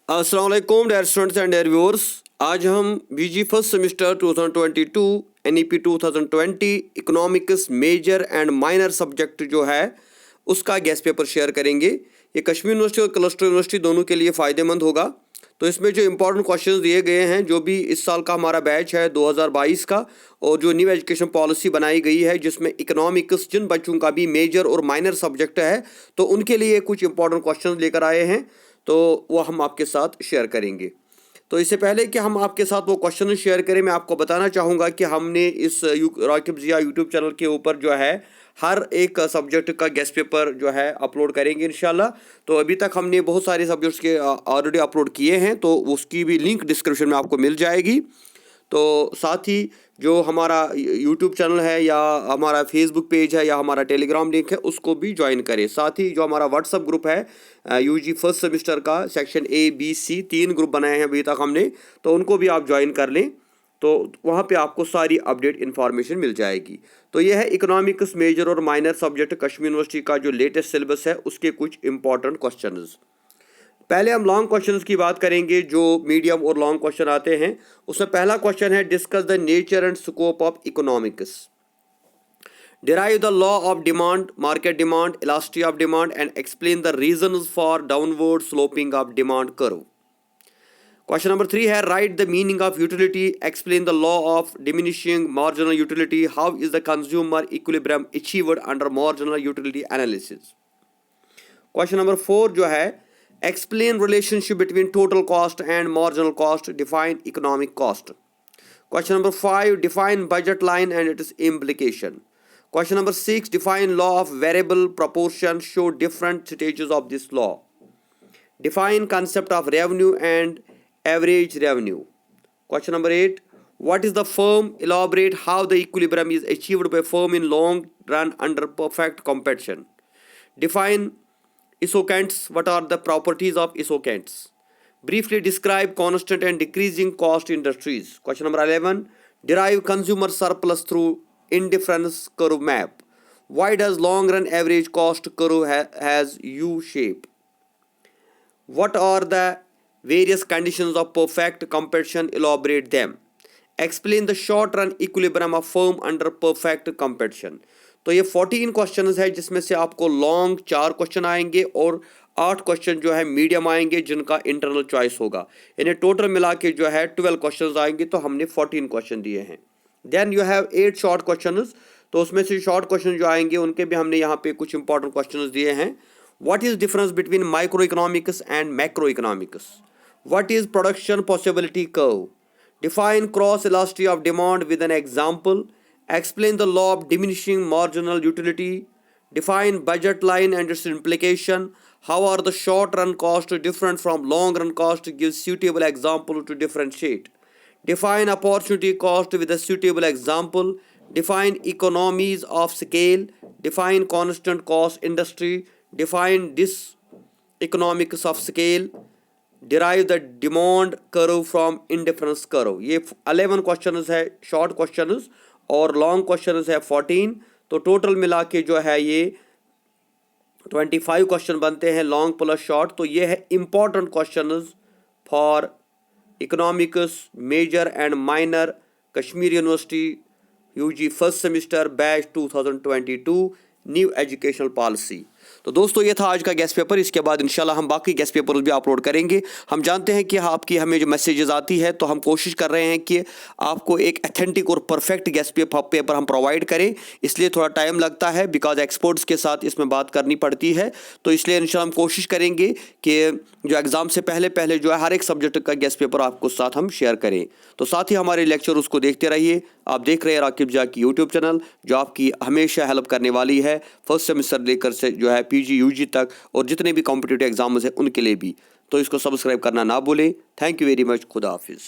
अस्सलाम वालेकुम dear students and dear viewers. आज हम BG first semester 2022 NEP 2020 economics major and minor subject जो है उसका गेस्ट पेपर शेयर करेंगे। ये कश्मीर यूनिवर्सिटी और क्लस्टर यूनिवर्सिटी दोनों के लिए फ़ायदेमंद होगा। तो इसमें जो इंपॉर्टेंट क्वेश्चंस दिए गए हैं, जो भी इस साल का हमारा बैच है 2022 का, और जो न्यू एजुकेशन पॉलिसी बनाई गई है जिसमें इकोनॉमिक्स जिन बच्चों का भी मेजर और माइनर सब्जेक्ट है तो उनके लिए कुछ इंपॉर्टेंट क्वेश्चंस लेकर आए हैं, तो वो हम आपके साथ शेयर करेंगे। तो इससे पहले कि हम आपके साथ वो क्वेश्चन शेयर करें, मैं आपको बताना चाहूँगा कि हमने इस राकिब ज़िया यूट्यूब चैनल के ऊपर जो है हर एक सब्जेक्ट का गेस्ट पेपर जो है अपलोड करेंगे इंशाल्लाह। तो अभी तक हमने बहुत सारे सब्जेक्ट्स के ऑलरेडी अपलोड किए हैं, तो उसकी भी लिंक डिस्क्रिप्शन में आपको मिल जाएगी। तो साथ ही जो हमारा यूट्यूब चैनल है या हमारा फेसबुक पेज है या हमारा टेलीग्राम लिंक है उसको भी ज्वाइन करें। साथ ही जो हमारा व्हाट्सअप ग्रुप है यूजी फर्स्ट सेमेस्टर का, section A B C 3 group बनाए हैं अभी तक हमने, तो उनको भी आप ज्वाइन कर लें। तो वहाँ पे आपको सारी अपडेट इन्फॉर्मेशन मिल जाएगी। तो यह है इकोनॉमिक्स मेजर और माइनर सब्जेक्ट कश्मीर यूनिवर्सिटी का जो लेटेस्ट सिलेबस है उसके कुछ इंपॉर्टेंट क्वेश्चंस। पहले हम लॉन्ग क्वेश्चंस की बात करेंगे, जो मीडियम और लॉन्ग क्वेश्चन आते हैं। उसमें पहला क्वेश्चन है discuss the nature and scope of economics, derive the law of demand, market demand, elasticity of demand and explain the reasons for downward sloping of demand curve. Question number 3 है right the meaning of utility, explain the law of diminishing marginal utility, how is the consumer equilibrium achieved under marginal utility analysis. Question number 4 जो है explain relationship between total cost and marginal cost, define economic cost. Question number 5 define budget line and its implication. Question number 6 define law of variable proportion, show different stages of this law. Define concept of revenue and average revenue. Question number 8 what is the firm, elaborate how the equilibrium is achieved by firm in long run under perfect competition. Define isochants, what are the properties of isochants. Briefly describe constant and decreasing cost industries. Question number 11 derive consumer surplus through indifference curve map. Why does long run average cost curve has U shape? What are the various conditions of perfect competition, elaborate them. Explain the short run equilibrium of firm under perfect competition. तो ये 14 questions है जिसमें से आपको long 4 question आएंगे और 8 question जो है मीडियम आएंगे जिनका इंटरनल चॉइस होगा। इन्हें टोटल मिला के जो है 12 क्वेश्चंस आएंगे, तो हमने 14 क्वेश्चन दिए हैं। Then you have 8 short questions, तो उसमें से शॉर्ट क्वेश्चन जो आएंगे उनके भी हमने यहाँ पे कुछ इंपॉर्टेंट क्वेश्चंस दिए हैं। What is difference between micro economics and macro economics, what is production possibility curve, define cross elasticity of demand with an example, explain the law of diminishing marginal utility, define budget line and its implication, how are the short run costs different from long run cost, give suitable example to differentiate, define opportunity cost with a suitable example, define economies of scale, define constant cost industry, define diseconomics of scale, derive the demand curve from indifference curve। ये 11 questions है short questions और long question है 14, तो total मिला के जो है ये 25 क्वेश्चन बनते हैं लॉन्ग प्लस शॉर्ट। तो ये है important question for economics major and minor Kashmir university UG first semester batch 2022 new educational policy. तो दोस्तों ये था आज का गेस्ट पेपर। इसके बाद इंशाल्लाह हम बाकी गेस्ट पेपर भी अपलोड करेंगे। हम जानते हैं कि आपकी हमें जो मैसेजेस आती है तो हम कोशिश कर रहे हैं कि आपको एक अथेंटिक और परफेक्ट गेस्ट पेपर हम प्रोवाइड करें, इसलिए थोड़ा टाइम लगता है बिकॉज एक्सपर्ट्स के साथ इसमें बात करनी पड़ती है। तो इसलिए इंशाल्लाह हम कोशिश करेंगे कि जो एग्ज़ाम से पहले जो है हर एक सब्जेक्ट का गेस्ट पेपर आपको साथ हम शेयर करें। तो साथ ही हमारे लेक्चर उसको देखते रहिए। आप देख रहे हैं राकिब ज़िया की यूट्यूब चैनल, जो आपकी हमेशा हेल्प करने वाली है फर्स्ट सेमेस्टर लेकर से जो है पीजी यूजी तक, और जितने भी कॉम्पिटिटिव एग्जाम्स हैं उनके लिए भी। तो इसको सब्सक्राइब करना ना भूलें। Thank you very much. खुदा हाफिज़।